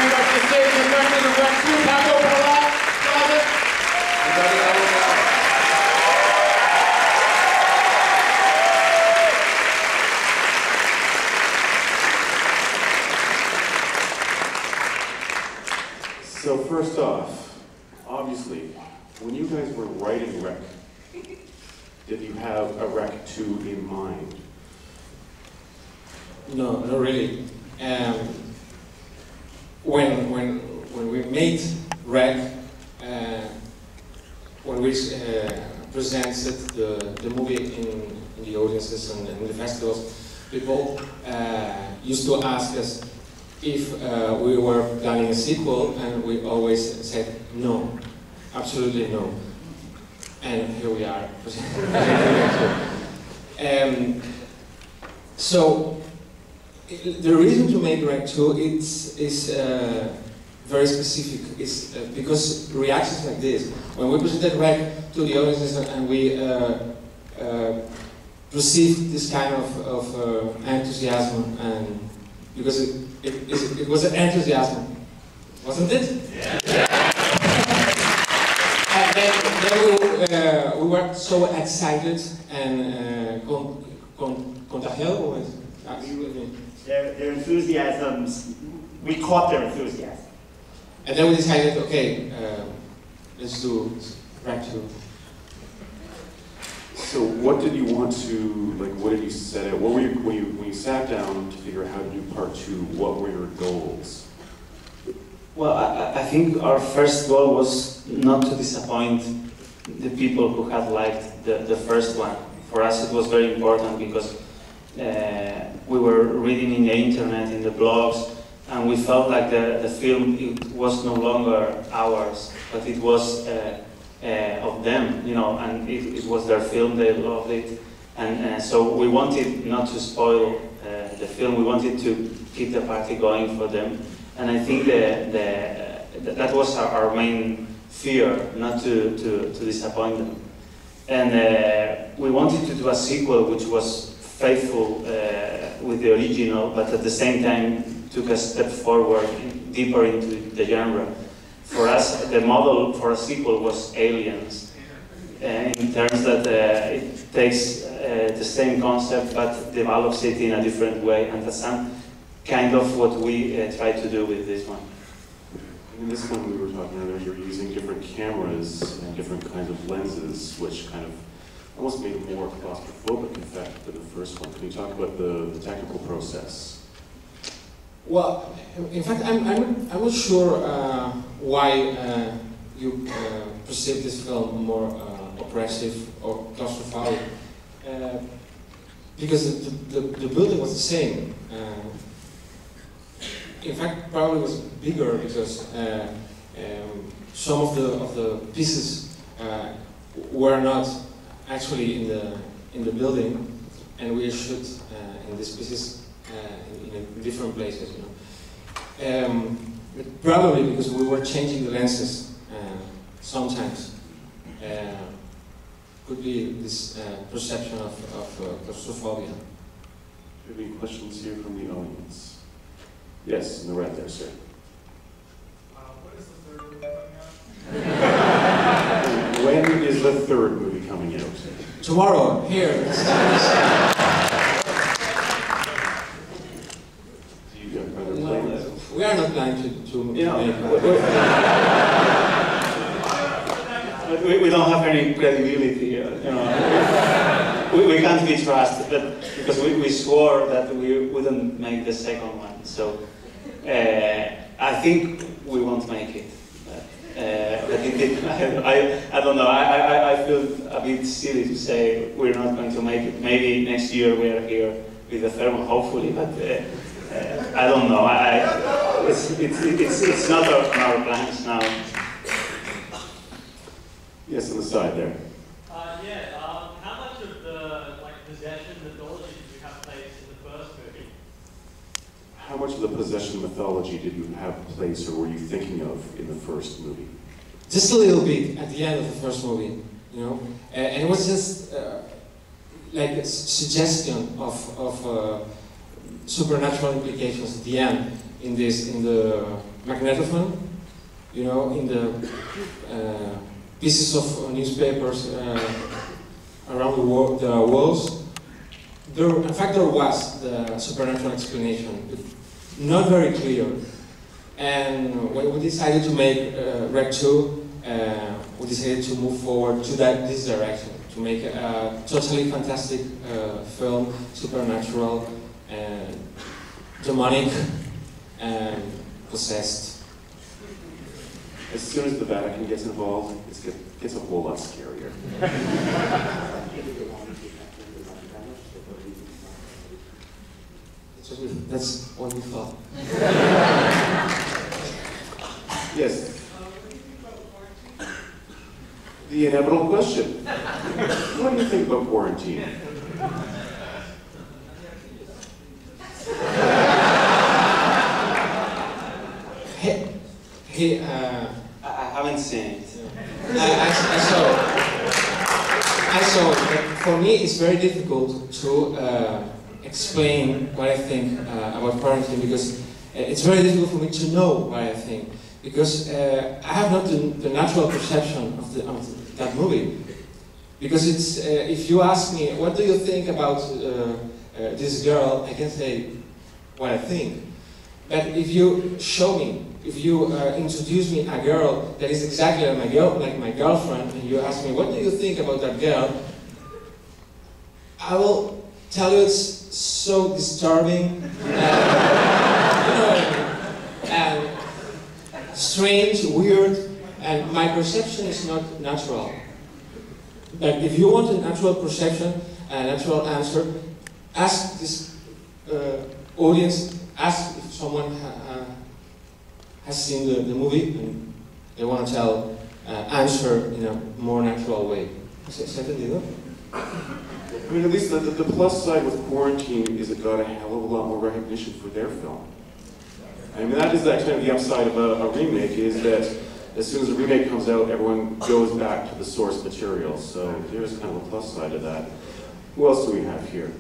bring up the stage the director of Rec 2, Paco Perla. So first off, obviously, when you guys were writing Rec, did you have a Rec 2 in mind? No, not really. When we made Rec, when we presented the movie in the audiences and in the festivals, people used to ask us if we were planning a sequel, and we always said no, absolutely no. And here we are. So the reason to make Rec 2 is very specific. It's because reactions like this, when we presented Rec to the audiences and we received this kind of enthusiasm, and because it was an enthusiasm, wasn't it? Yeah. And then we were so excited and contagiados. Their enthusiasms, we caught their enthusiasm. And then we decided, okay, let's do Rec 2. So what did you want to, like, what did you set out? What were you, when you sat down to figure out how to do part 2, what were your goals? Well, I think our first goal was not to disappoint the people who had liked the first one. For us it was very important because we were reading in the internet, in the blogs, and we felt like the film, it was no longer ours, but it was of them, you know, and it was their film, they loved it. And so we wanted not to spoil the film, we wanted to keep the party going for them. And I think that was our main fear, not to disappoint them. And we wanted to do a sequel which was faithful with the original, but at the same time took a step forward, deeper into the genre. For us, the model for a sequel was Aliens, in terms that it takes the same concept but develops it in a different way, and that's kind of what we try to do with this one. In this one we were talking earlier, you were using different cameras and different kinds of lenses, which kind of almost made it more claustrophobic effect than the first one. Can you talk about the technical process? Well, in fact, I'm not sure why you perceive this film more oppressive or claustrophobic. Because the building was the same. In fact, probably was bigger because some of the pieces were not actually in the building, and we shoot in these pieces in different places, you know. But probably because we were changing the lenses sometimes. Could be this perception of claustrophobia. Do you have any questions here from the audience? Yes, in the red there, sir. What is the third movie coming out? When is the third movie coming out? Tomorrow, here. Do you have other plans? We are not planning to You know, make we don't have any credibility, you know. we can't be trusted, but because we swore that we wouldn't make the second one. So I think we won't make it. But I don't know. I feel a bit silly to say we're not going to make it. Maybe next year we are here with the third one, hopefully. But I don't know. It's not on our plans now. Yes, on the side there. How much of the possession mythology did you have place in the first movie? How much of the possession mythology did you have place, or were you thinking of in the first movie? just a little bit at the end of the first movie, you know, and it was just like a suggestion of supernatural implications at the end in the magnetophone, you know, in the pieces of newspapers around the walls. In fact, there was the supernatural explanation, but not very clear. And when we decided to make Rec 2, we decided to move forward to this direction, to make a totally fantastic film, supernatural, demonic, and possessed. As soon as the Vatican gets involved, it gets a whole lot scarier. That's what we thought. Yes. The inevitable question. What do you think about quarantine? I haven't seen it. I saw it, but for me it's very difficult to explain what I think about quarantine, because it's very difficult for me to know what I think, because I have not the natural perception of that movie. Because it's, if you ask me, what do you think about this girl, I can say what I think. But if you show me, if you introduce me a girl that is exactly like my girlfriend, and you ask me, what do you think about that girl, I will tell you it's so disturbing, and strange, weird, and my perception is not natural. But if you want a natural perception, a natural answer, ask this audience, ask if someone has seen the movie and they want to answer in a more natural way. I mean, at least the plus side with Quarantine is it got a hell of a lot more recognition for their film. I mean, that is that kind of the upside of a remake, is that as soon as a remake comes out, everyone goes back to the source material. So there's kind of a plus side to that. Who else do we have here?